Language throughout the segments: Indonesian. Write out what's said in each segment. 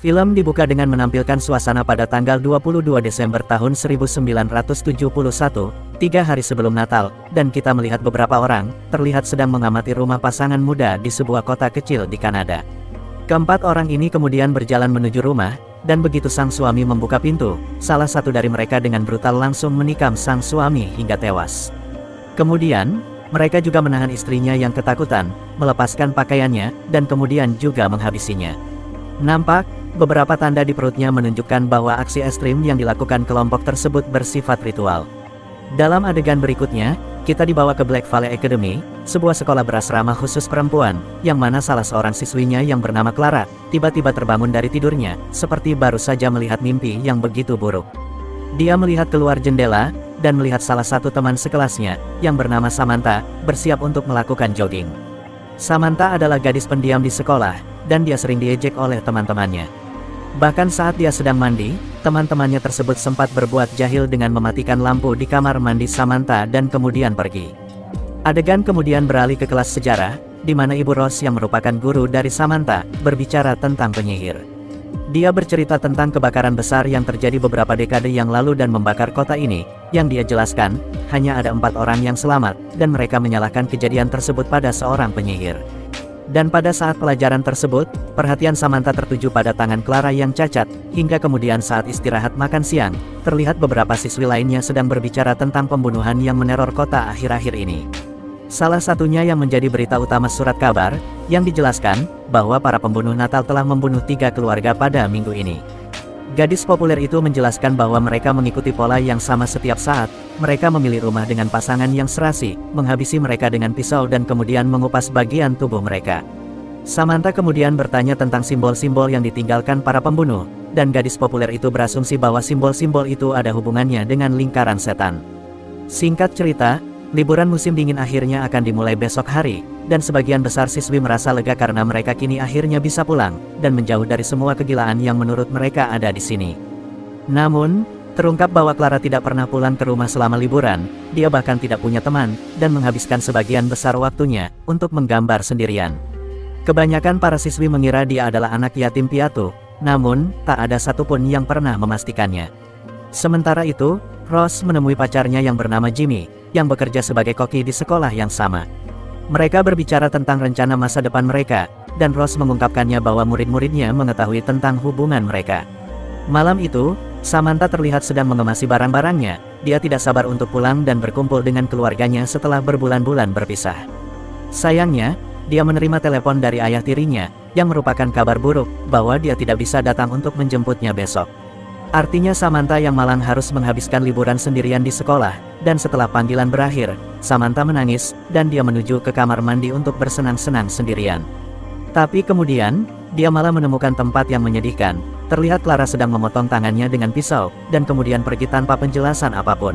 Film dibuka dengan menampilkan suasana pada tanggal 22 Desember tahun 1971, 3 hari sebelum Natal, dan kita melihat beberapa orang terlihat sedang mengamati rumah pasangan muda di sebuah kota kecil di Kanada. Keempat orang ini kemudian berjalan menuju rumah, dan begitu sang suami membuka pintu, salah satu dari mereka dengan brutal langsung menikam sang suami hingga tewas. Kemudian, mereka juga menahan istrinya yang ketakutan, melepaskan pakaiannya, dan kemudian juga menghabisinya. Nampak, beberapa tanda di perutnya menunjukkan bahwa aksi ekstrim yang dilakukan kelompok tersebut bersifat ritual. Dalam adegan berikutnya, kita dibawa ke Black Valley Academy, sebuah sekolah berasrama khusus perempuan, yang mana salah seorang siswinya yang bernama Clara, tiba-tiba terbangun dari tidurnya, seperti baru saja melihat mimpi yang begitu buruk. Dia melihat keluar jendela, dan melihat salah satu teman sekelasnya, yang bernama Samantha, bersiap untuk melakukan jogging. Samantha adalah gadis pendiam di sekolah, dan dia sering diejek oleh teman-temannya. Bahkan saat dia sedang mandi, teman-temannya tersebut sempat berbuat jahil dengan mematikan lampu di kamar mandi Samantha dan kemudian pergi. Adegan kemudian beralih ke kelas sejarah, di mana Ibu Rose yang merupakan guru dari Samantha, berbicara tentang penyihir. Dia bercerita tentang kebakaran besar yang terjadi beberapa dekade yang lalu dan membakar kota ini, yang dia jelaskan, hanya ada 4 orang yang selamat, dan mereka menyalahkan kejadian tersebut pada seorang penyihir. Dan pada saat pelajaran tersebut, perhatian Samantha tertuju pada tangan Clara yang cacat, hingga kemudian saat istirahat makan siang, terlihat beberapa siswi lainnya sedang berbicara tentang pembunuhan yang meneror kota akhir-akhir ini. Salah satunya yang menjadi berita utama surat kabar, yang dijelaskan, bahwa para pembunuh Natal telah membunuh 3 keluarga pada minggu ini. Gadis populer itu menjelaskan bahwa mereka mengikuti pola yang sama setiap saat, mereka memilih rumah dengan pasangan yang serasi, menghabisi mereka dengan pisau dan kemudian mengupas bagian tubuh mereka. Samantha kemudian bertanya tentang simbol-simbol yang ditinggalkan para pembunuh, dan gadis populer itu berasumsi bahwa simbol-simbol itu ada hubungannya dengan lingkaran setan. Singkat cerita, liburan musim dingin akhirnya akan dimulai besok hari, dan sebagian besar siswi merasa lega karena mereka kini akhirnya bisa pulang, dan menjauh dari semua kegilaan yang menurut mereka ada di sini. Namun, terungkap bahwa Clara tidak pernah pulang ke rumah selama liburan, dia bahkan tidak punya teman, dan menghabiskan sebagian besar waktunya untuk menggambar sendirian. Kebanyakan para siswi mengira dia adalah anak yatim piatu, namun, tak ada satupun yang pernah memastikannya. Sementara itu, Rose menemui pacarnya yang bernama Jimmy, yang bekerja sebagai koki di sekolah yang sama. Mereka berbicara tentang rencana masa depan mereka, dan Rose mengungkapkannya bahwa murid-muridnya mengetahui tentang hubungan mereka. Malam itu, Samantha terlihat sedang mengemasi barang-barangnya, dia tidak sabar untuk pulang dan berkumpul dengan keluarganya setelah berbulan-bulan berpisah. Sayangnya, dia menerima telepon dari ayah tirinya, yang merupakan kabar buruk, bahwa dia tidak bisa datang untuk menjemputnya besok. Artinya Samantha yang malang harus menghabiskan liburan sendirian di sekolah, dan setelah panggilan berakhir, Samantha menangis, dan dia menuju ke kamar mandi untuk bersenang-senang sendirian. Tapi kemudian, dia malah menemukan tempat yang menyedihkan, terlihat Clara sedang memotong tangannya dengan pisau, dan kemudian pergi tanpa penjelasan apapun.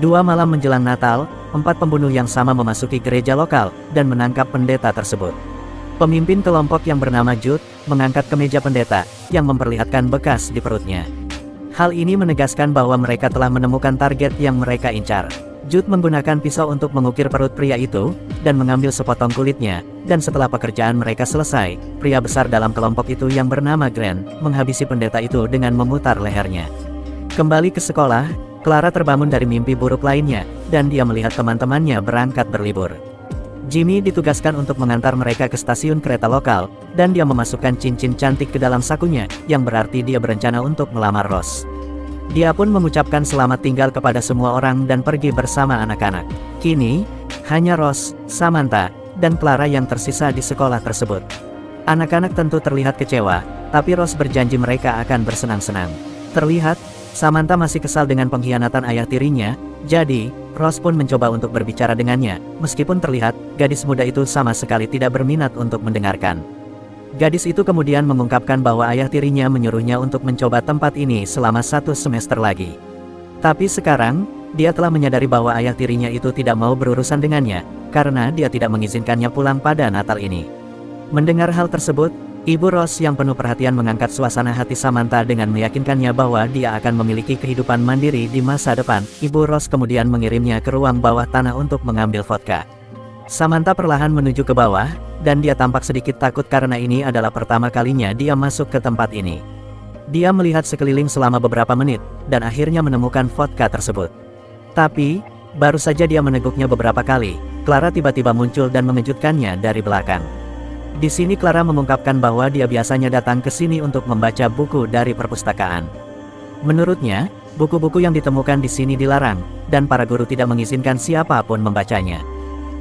2 malam menjelang Natal, 4 pembunuh yang sama memasuki gereja lokal, dan menangkap pendeta tersebut. Pemimpin kelompok yang bernama Jude, mengangkat kemeja pendeta, yang memperlihatkan bekas di perutnya. Hal ini menegaskan bahwa mereka telah menemukan target yang mereka incar. Jude menggunakan pisau untuk mengukir perut pria itu, dan mengambil sepotong kulitnya, dan setelah pekerjaan mereka selesai, pria besar dalam kelompok itu yang bernama Grant, menghabisi pendeta itu dengan memutar lehernya. Kembali ke sekolah, Clara terbangun dari mimpi buruk lainnya, dan dia melihat teman-temannya berangkat berlibur. Jimmy ditugaskan untuk mengantar mereka ke stasiun kereta lokal, dan dia memasukkan cincin cantik ke dalam sakunya, yang berarti dia berencana untuk melamar Rose. Dia pun mengucapkan selamat tinggal kepada semua orang dan pergi bersama anak-anak. Kini, hanya Rose, Samantha, dan Clara yang tersisa di sekolah tersebut. Anak-anak tentu terlihat kecewa, tapi Rose berjanji mereka akan bersenang-senang. Terlihat, Samantha masih kesal dengan pengkhianatan ayah tirinya, jadi, Rose pun mencoba untuk berbicara dengannya, meskipun terlihat, gadis muda itu sama sekali tidak berminat untuk mendengarkan. Gadis itu kemudian mengungkapkan bahwa ayah tirinya menyuruhnya untuk mencoba tempat ini selama 1 semester lagi. Tapi sekarang, dia telah menyadari bahwa ayah tirinya itu tidak mau berurusan dengannya, karena dia tidak mengizinkannya pulang pada Natal ini. Mendengar hal tersebut, Ibu Rose yang penuh perhatian mengangkat suasana hati Samantha dengan meyakinkannya bahwa dia akan memiliki kehidupan mandiri di masa depan. Ibu Rose kemudian mengirimnya ke ruang bawah tanah untuk mengambil vodka. Samantha perlahan menuju ke bawah, dan dia tampak sedikit takut karena ini adalah pertama kalinya dia masuk ke tempat ini. Dia melihat sekeliling selama beberapa menit, dan akhirnya menemukan vodka tersebut. Tapi, baru saja dia meneguknya beberapa kali, Clara tiba-tiba muncul dan mengejutkannya dari belakang. Di sini Clara mengungkapkan bahwa dia biasanya datang ke sini untuk membaca buku dari perpustakaan. Menurutnya, buku-buku yang ditemukan di sini dilarang, dan para guru tidak mengizinkan siapapun membacanya.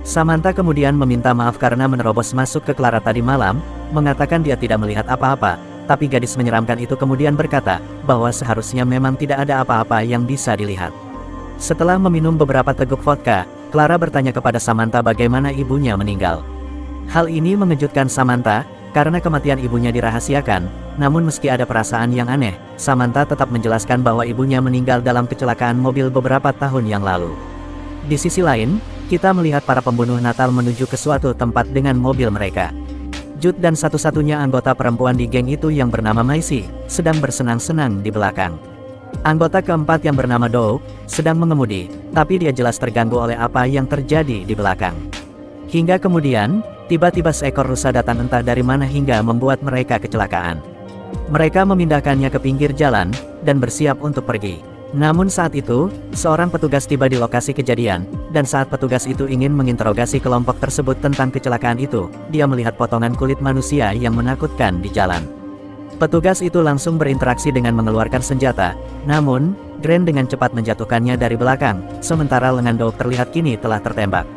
Samantha kemudian meminta maaf karena menerobos masuk ke Clara tadi malam, mengatakan dia tidak melihat apa-apa, tapi gadis menyeramkan itu kemudian berkata, bahwa seharusnya memang tidak ada apa-apa yang bisa dilihat. Setelah meminum beberapa teguk vodka, Clara bertanya kepada Samantha bagaimana ibunya meninggal. Hal ini mengejutkan Samantha, karena kematian ibunya dirahasiakan, namun meski ada perasaan yang aneh, Samantha tetap menjelaskan bahwa ibunya meninggal dalam kecelakaan mobil beberapa tahun yang lalu. Di sisi lain, kita melihat para pembunuh Natal menuju ke suatu tempat dengan mobil mereka. Jude dan satu-satunya anggota perempuan di geng itu yang bernama Maisie, sedang bersenang-senang di belakang. Anggota keempat yang bernama Doug, sedang mengemudi, tapi dia jelas terganggu oleh apa yang terjadi di belakang. Hingga kemudian, tiba-tiba seekor rusa datang entah dari mana hingga membuat mereka kecelakaan. Mereka memindahkannya ke pinggir jalan, dan bersiap untuk pergi. Namun saat itu, seorang petugas tiba di lokasi kejadian, dan saat petugas itu ingin menginterogasi kelompok tersebut tentang kecelakaan itu, dia melihat potongan kulit manusia yang menakutkan di jalan. Petugas itu langsung berinteraksi dengan mengeluarkan senjata, namun, Grant dengan cepat menjatuhkannya dari belakang, sementara lengan Doug terlihat kini telah tertembak.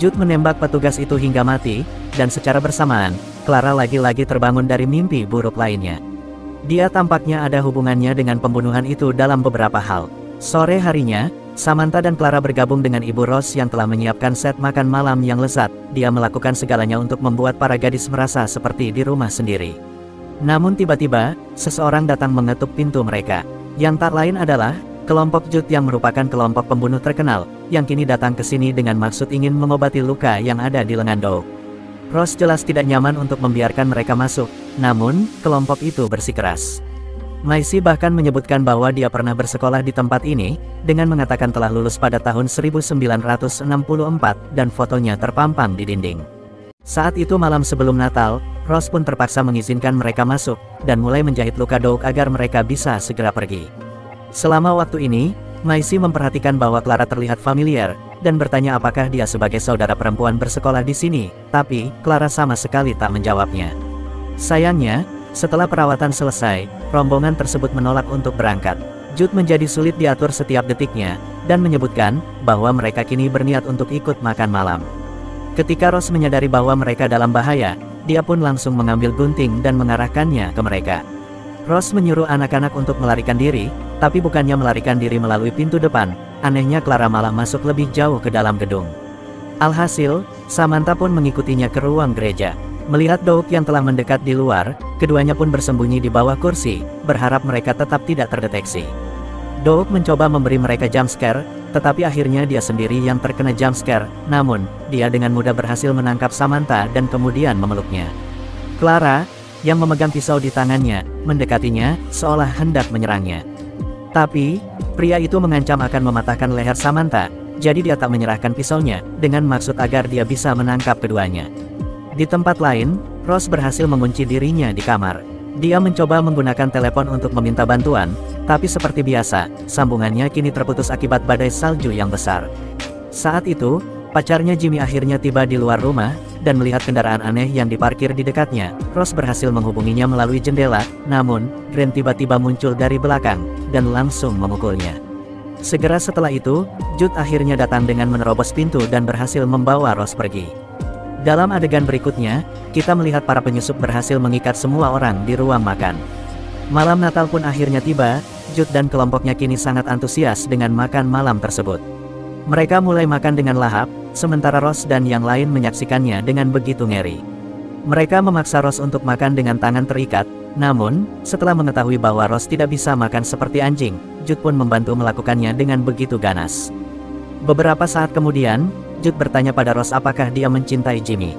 Jude menembak petugas itu hingga mati, dan secara bersamaan, Clara lagi-lagi terbangun dari mimpi buruk lainnya. Dia tampaknya ada hubungannya dengan pembunuhan itu dalam beberapa hal. Sore harinya, Samantha dan Clara bergabung dengan Ibu Rose yang telah menyiapkan set makan malam yang lezat. Dia melakukan segalanya untuk membuat para gadis merasa seperti di rumah sendiri. Namun tiba-tiba, seseorang datang mengetuk pintu mereka. Yang tak lain adalah kelompok Jude yang merupakan kelompok pembunuh terkenal, yang kini datang ke sini dengan maksud ingin mengobati luka yang ada di lengan Doug. Rose jelas tidak nyaman untuk membiarkan mereka masuk, namun, kelompok itu bersikeras. Maisie bahkan menyebutkan bahwa dia pernah bersekolah di tempat ini, dengan mengatakan telah lulus pada tahun 1964, dan fotonya terpampang di dinding. Saat itu malam sebelum Natal, Rose pun terpaksa mengizinkan mereka masuk, dan mulai menjahit luka Doug agar mereka bisa segera pergi. Selama waktu ini, Maisie memperhatikan bahwa Clara terlihat familiar, dan bertanya apakah dia sebagai saudara perempuan bersekolah di sini, tapi Clara sama sekali tak menjawabnya. Sayangnya, setelah perawatan selesai, rombongan tersebut menolak untuk berangkat. Jude menjadi sulit diatur setiap detiknya, dan menyebutkan bahwa mereka kini berniat untuk ikut makan malam. Ketika Rose menyadari bahwa mereka dalam bahaya, dia pun langsung mengambil gunting dan mengarahkannya ke mereka. Rose menyuruh anak-anak untuk melarikan diri, tapi bukannya melarikan diri melalui pintu depan, anehnya Clara malah masuk lebih jauh ke dalam gedung. Alhasil, Samantha pun mengikutinya ke ruang gereja. Melihat Doug yang telah mendekat di luar, keduanya pun bersembunyi di bawah kursi, berharap mereka tetap tidak terdeteksi. Doug mencoba memberi mereka jump scare, tetapi akhirnya dia sendiri yang terkena jump scare, namun, dia dengan mudah berhasil menangkap Samantha dan kemudian memeluknya. Clara, yang memegang pisau di tangannya, mendekatinya, seolah hendak menyerangnya. Tapi, pria itu mengancam akan mematahkan leher Samantha, jadi dia tak menyerahkan pisaunya, dengan maksud agar dia bisa menangkap keduanya. Di tempat lain, Rose berhasil mengunci dirinya di kamar. Dia mencoba menggunakan telepon untuk meminta bantuan, tapi seperti biasa, sambungannya kini terputus akibat badai salju yang besar. Saat itu, pacarnya Jimmy akhirnya tiba di luar rumah, dan melihat kendaraan aneh yang diparkir di dekatnya. Rose berhasil menghubunginya melalui jendela, namun, Grant tiba-tiba muncul dari belakang, dan langsung memukulnya. Segera setelah itu, Jude akhirnya datang dengan menerobos pintu dan berhasil membawa Rose pergi. Dalam adegan berikutnya, kita melihat para penyusup berhasil mengikat semua orang di ruang makan. Malam Natal pun akhirnya tiba, Jude dan kelompoknya kini sangat antusias dengan makan malam tersebut. Mereka mulai makan dengan lahap, sementara Rose dan yang lain menyaksikannya dengan begitu ngeri. Mereka memaksa Rose untuk makan dengan tangan terikat, namun, setelah mengetahui bahwa Rose tidak bisa makan seperti anjing, Jude pun membantu melakukannya dengan begitu ganas. Beberapa saat kemudian, Jude bertanya pada Rose apakah dia mencintai Jimmy.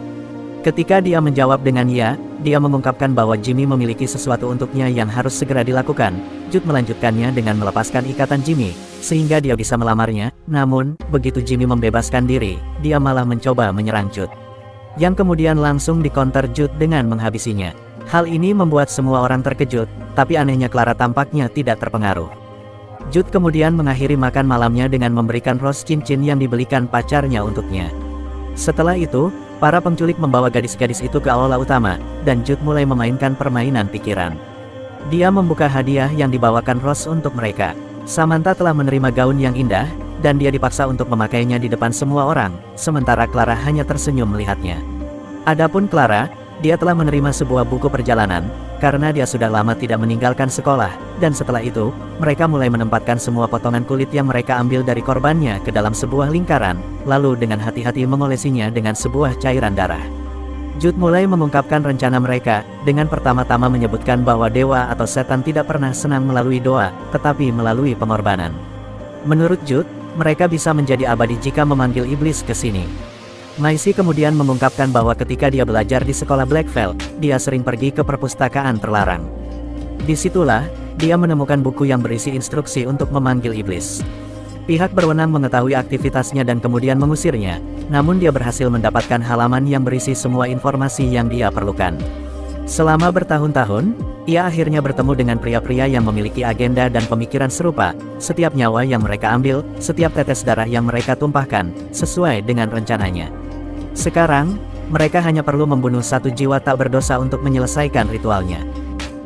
Ketika dia menjawab dengan ya, dia mengungkapkan bahwa Jimmy memiliki sesuatu untuknya yang harus segera dilakukan. Jude melanjutkannya dengan melepaskan ikatan Jimmy, sehingga dia bisa melamarnya. Namun, begitu Jimmy membebaskan diri, dia malah mencoba menyerang Jude, yang kemudian langsung dikonter Jude dengan menghabisinya. Hal ini membuat semua orang terkejut, tapi anehnya Clara tampaknya tidak terpengaruh. Jude kemudian mengakhiri makan malamnya dengan memberikan Rose cincin yang dibelikan pacarnya untuknya. Setelah itu, para penculik membawa gadis-gadis itu ke aula utama, dan Jude mulai memainkan permainan pikiran. Dia membuka hadiah yang dibawakan Rose untuk mereka. Samantha telah menerima gaun yang indah, dan dia dipaksa untuk memakainya di depan semua orang, sementara Clara hanya tersenyum melihatnya. Adapun Clara, dia telah menerima sebuah buku perjalanan, karena dia sudah lama tidak meninggalkan sekolah, dan setelah itu, mereka mulai menempatkan semua potongan kulit yang mereka ambil dari korbannya ke dalam sebuah lingkaran, lalu dengan hati-hati mengolesinya dengan sebuah cairan darah. Jude mulai mengungkapkan rencana mereka, dengan pertama-tama menyebutkan bahwa dewa atau setan tidak pernah senang melalui doa, tetapi melalui pengorbanan. Menurut Jude, mereka bisa menjadi abadi jika memanggil iblis ke sini. Maisie kemudian mengungkapkan bahwa ketika dia belajar di sekolah Blackveld, dia sering pergi ke perpustakaan terlarang. Disitulah, dia menemukan buku yang berisi instruksi untuk memanggil iblis. Pihak berwenang mengetahui aktivitasnya dan kemudian mengusirnya, namun dia berhasil mendapatkan halaman yang berisi semua informasi yang dia perlukan. Selama bertahun-tahun, ia akhirnya bertemu dengan pria-pria yang memiliki agenda dan pemikiran serupa. Setiap nyawa yang mereka ambil, setiap tetes darah yang mereka tumpahkan, sesuai dengan rencananya. Sekarang, mereka hanya perlu membunuh satu jiwa tak berdosa untuk menyelesaikan ritualnya.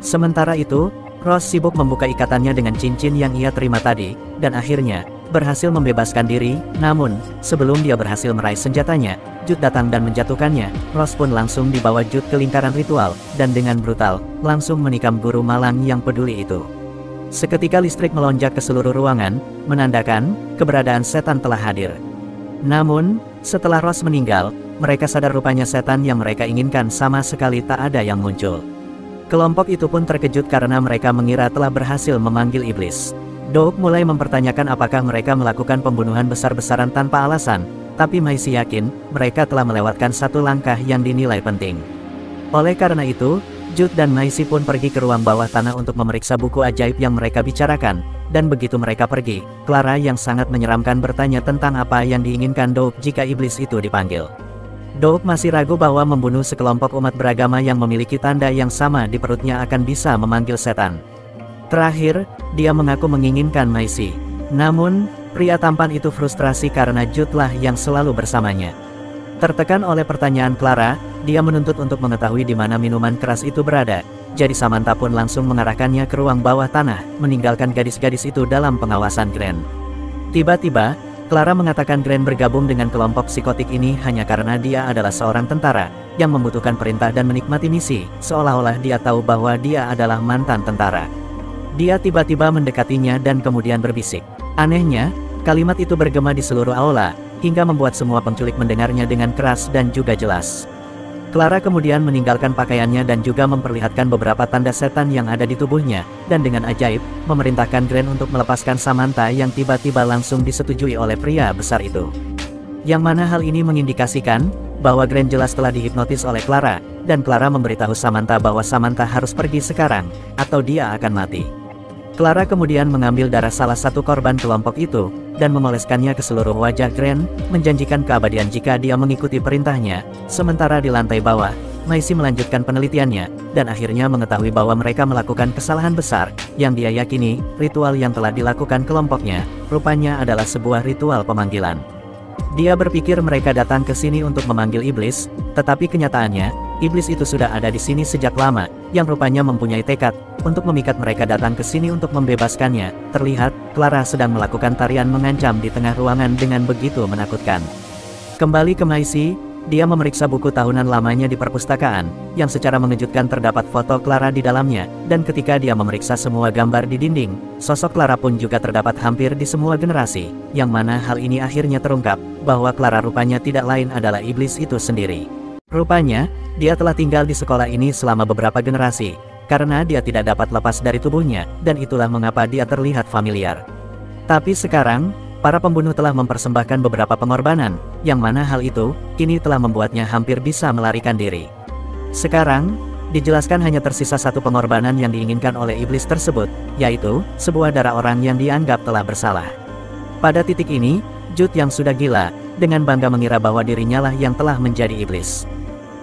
Sementara itu, Rose sibuk membuka ikatannya dengan cincin yang ia terima tadi, dan akhirnya, berhasil membebaskan diri. Namun, sebelum dia berhasil meraih senjatanya, Jude datang dan menjatuhkannya. Rose pun langsung dibawa Jude ke lingkaran ritual, dan dengan brutal, langsung menikam guru malang yang peduli itu. Seketika listrik melonjak ke seluruh ruangan, menandakan, keberadaan setan telah hadir. Namun, setelah Rose meninggal, mereka sadar rupanya setan yang mereka inginkan sama sekali tak ada yang muncul. Kelompok itu pun terkejut karena mereka mengira telah berhasil memanggil iblis. Doug mulai mempertanyakan apakah mereka melakukan pembunuhan besar-besaran tanpa alasan, tapi Maisie yakin, mereka telah melewatkan satu langkah yang dinilai penting. Oleh karena itu, Jude dan Maisie pun pergi ke ruang bawah tanah untuk memeriksa buku ajaib yang mereka bicarakan, dan begitu mereka pergi, Clara yang sangat menyeramkan bertanya tentang apa yang diinginkan Doug jika iblis itu dipanggil. Doug masih ragu bahwa membunuh sekelompok umat beragama yang memiliki tanda yang sama di perutnya akan bisa memanggil setan. Terakhir, dia mengaku menginginkan Maisie. Namun, pria tampan itu frustrasi karena Jude lah yang selalu bersamanya. Tertekan oleh pertanyaan Clara, dia menuntut untuk mengetahui di mana minuman keras itu berada. Jadi Samantha pun langsung mengarahkannya ke ruang bawah tanah, meninggalkan gadis-gadis itu dalam pengawasan Grant. Tiba-tiba, Clara mengatakan Grant bergabung dengan kelompok psikotik ini hanya karena dia adalah seorang tentara, yang membutuhkan perintah dan menikmati misi, seolah-olah dia tahu bahwa dia adalah mantan tentara. Dia tiba-tiba mendekatinya dan kemudian berbisik. Anehnya, kalimat itu bergema di seluruh aula, hingga membuat semua penculik mendengarnya dengan keras dan juga jelas. Clara kemudian meninggalkan pakaiannya dan juga memperlihatkan beberapa tanda setan yang ada di tubuhnya, dan dengan ajaib, memerintahkan Grant untuk melepaskan Samantha yang tiba-tiba langsung disetujui oleh pria besar itu. Yang mana hal ini mengindikasikan, bahwa Grant jelas telah dihipnotis oleh Clara, dan Clara memberitahu Samantha bahwa Samantha harus pergi sekarang, atau dia akan mati. Clara kemudian mengambil darah salah satu korban kelompok itu, dan memoleskannya ke seluruh wajah Grant, menjanjikan keabadian jika dia mengikuti perintahnya. Sementara di lantai bawah, Maisie melanjutkan penelitiannya, dan akhirnya mengetahui bahwa mereka melakukan kesalahan besar, yang dia yakini, ritual yang telah dilakukan kelompoknya, rupanya adalah sebuah ritual pemanggilan. Dia berpikir mereka datang ke sini untuk memanggil iblis, tetapi kenyataannya, iblis itu sudah ada di sini sejak lama, yang rupanya mempunyai tekad untuk memikat mereka datang ke sini untuk membebaskannya. Terlihat, Clara sedang melakukan tarian mengancam di tengah ruangan dengan begitu menakutkan. Kembali ke Maisie, dia memeriksa buku tahunan lamanya di perpustakaan, yang secara mengejutkan terdapat foto Clara di dalamnya, dan ketika dia memeriksa semua gambar di dinding, sosok Clara pun juga terdapat hampir di semua generasi, yang mana hal ini akhirnya terungkap, bahwa Clara rupanya tidak lain adalah iblis itu sendiri. Rupanya, dia telah tinggal di sekolah ini selama beberapa generasi, karena dia tidak dapat lepas dari tubuhnya, dan itulah mengapa dia terlihat familiar. Tapi sekarang, para pembunuh telah mempersembahkan beberapa pengorbanan, yang mana hal itu, kini telah membuatnya hampir bisa melarikan diri. Sekarang, Dijelaskan hanya tersisa satu pengorbanan yang diinginkan oleh iblis tersebut, yaitu sebuah darah orang yang dianggap telah bersalah. Pada titik ini, Jude yang sudah gila, dengan bangga mengira bahwa dirinya lah yang telah menjadi iblis.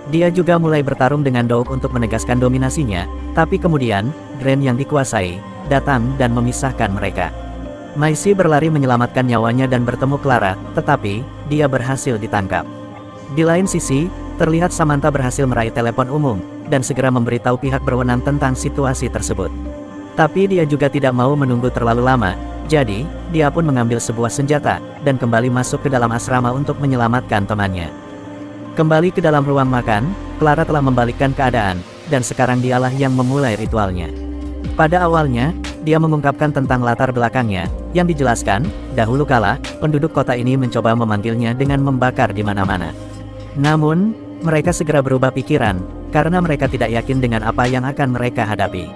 Dia juga mulai bertarung dengan Doug untuk menegaskan dominasinya, tapi kemudian, Gren yang dikuasai, datang dan memisahkan mereka. Maisie berlari menyelamatkan nyawanya dan bertemu Clara, tetapi, dia berhasil ditangkap. Di lain sisi, terlihat Samantha berhasil meraih telepon umum, dan segera memberitahu pihak berwenang tentang situasi tersebut. Tapi dia juga tidak mau menunggu terlalu lama, jadi, dia pun mengambil sebuah senjata, dan kembali masuk ke dalam asrama untuk menyelamatkan temannya. Kembali ke dalam ruang makan, Clara telah membalikkan keadaan, dan sekarang dialah yang memulai ritualnya. Pada awalnya, dia mengungkapkan tentang latar belakangnya, yang dijelaskan, dahulu kala, penduduk kota ini mencoba memanggilnya dengan membakar di mana-mana. Namun, mereka segera berubah pikiran, karena mereka tidak yakin dengan apa yang akan mereka hadapi.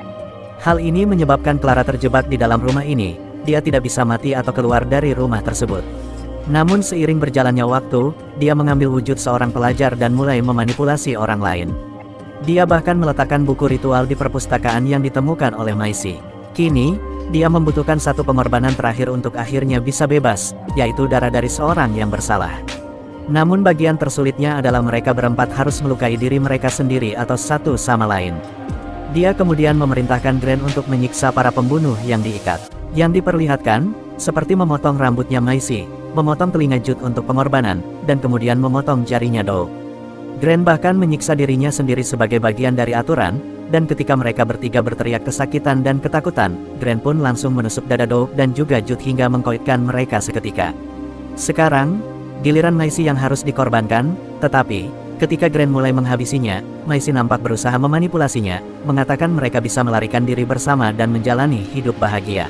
Hal ini menyebabkan Clara terjebak di dalam rumah ini. Dia tidak bisa mati atau keluar dari rumah tersebut. Namun seiring berjalannya waktu, dia mengambil wujud seorang pelajar dan mulai memanipulasi orang lain. Dia bahkan meletakkan buku ritual di perpustakaan yang ditemukan oleh Maisie. Kini, dia membutuhkan satu pengorbanan terakhir untuk akhirnya bisa bebas, yaitu darah dari seorang yang bersalah. Namun bagian tersulitnya adalah mereka berempat harus melukai diri mereka sendiri atau satu sama lain. Dia kemudian memerintahkan Gren untuk menyiksa para pembunuh yang diikat. Yang diperlihatkan, seperti memotong rambutnya Maisie, memotong telinga Jude untuk pengorbanan, dan kemudian memotong jarinya Doug. Gren bahkan menyiksa dirinya sendiri sebagai bagian dari aturan, dan ketika mereka bertiga berteriak kesakitan dan ketakutan, Gren pun langsung menusuk dada Doug dan juga Jude hingga mengkoitkan mereka seketika. Sekarang, giliran Maisie yang harus dikorbankan, tetapi, ketika Gren mulai menghabisinya, Maisie nampak berusaha memanipulasinya, mengatakan mereka bisa melarikan diri bersama dan menjalani hidup bahagia.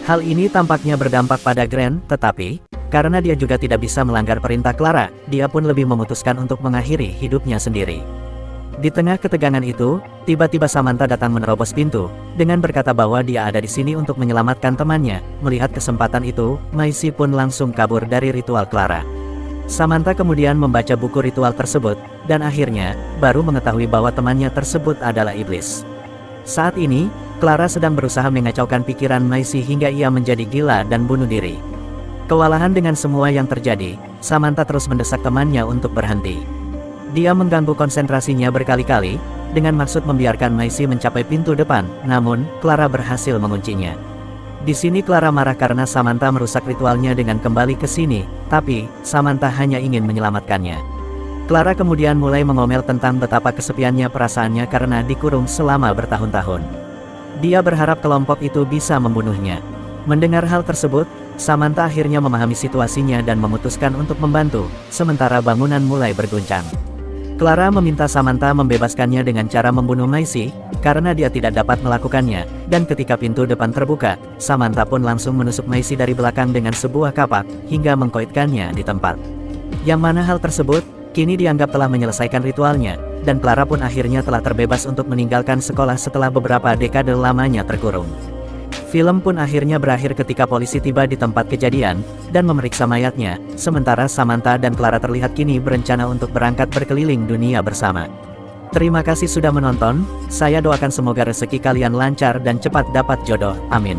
Hal ini tampaknya berdampak pada Gren, tetapi, karena dia juga tidak bisa melanggar perintah Clara, dia pun lebih memutuskan untuk mengakhiri hidupnya sendiri. Di tengah ketegangan itu, tiba-tiba Samantha datang menerobos pintu, dengan berkata bahwa dia ada di sini untuk menyelamatkan temannya. Melihat kesempatan itu, Maisie pun langsung kabur dari ritual Clara. Samantha kemudian membaca buku ritual tersebut, dan akhirnya, baru mengetahui bahwa temannya tersebut adalah iblis. Saat ini, Clara sedang berusaha mengacaukan pikiran Maisie hingga ia menjadi gila dan bunuh diri. Kewalahan dengan semua yang terjadi, Samantha terus mendesak temannya untuk berhenti. Dia mengganggu konsentrasinya berkali-kali, dengan maksud membiarkan Maisie mencapai pintu depan, namun, Clara berhasil menguncinya. Di sini Clara marah karena Samantha merusak ritualnya dengan kembali ke sini, tapi, Samantha hanya ingin menyelamatkannya. Clara kemudian mulai mengomel tentang betapa kesepiannya perasaannya karena dikurung selama bertahun-tahun. Dia berharap kelompok itu bisa membunuhnya. Mendengar hal tersebut, Samantha akhirnya memahami situasinya dan memutuskan untuk membantu, sementara bangunan mulai berguncang. Clara meminta Samantha membebaskannya dengan cara membunuh Maisie, karena dia tidak dapat melakukannya, dan ketika pintu depan terbuka, Samantha pun langsung menusuk Maisie dari belakang dengan sebuah kapak, hingga mengkoitkannya di tempat. Yang mana hal tersebut, kini dianggap telah menyelesaikan ritualnya, dan Clara pun akhirnya telah terbebas untuk meninggalkan sekolah setelah beberapa dekade lamanya terkurung. Film pun akhirnya berakhir ketika polisi tiba di tempat kejadian, dan memeriksa mayatnya, sementara Samantha dan Clara terlihat kini berencana untuk berangkat berkeliling dunia bersama. Terima kasih sudah menonton, saya doakan semoga rezeki kalian lancar dan cepat dapat jodoh, amin.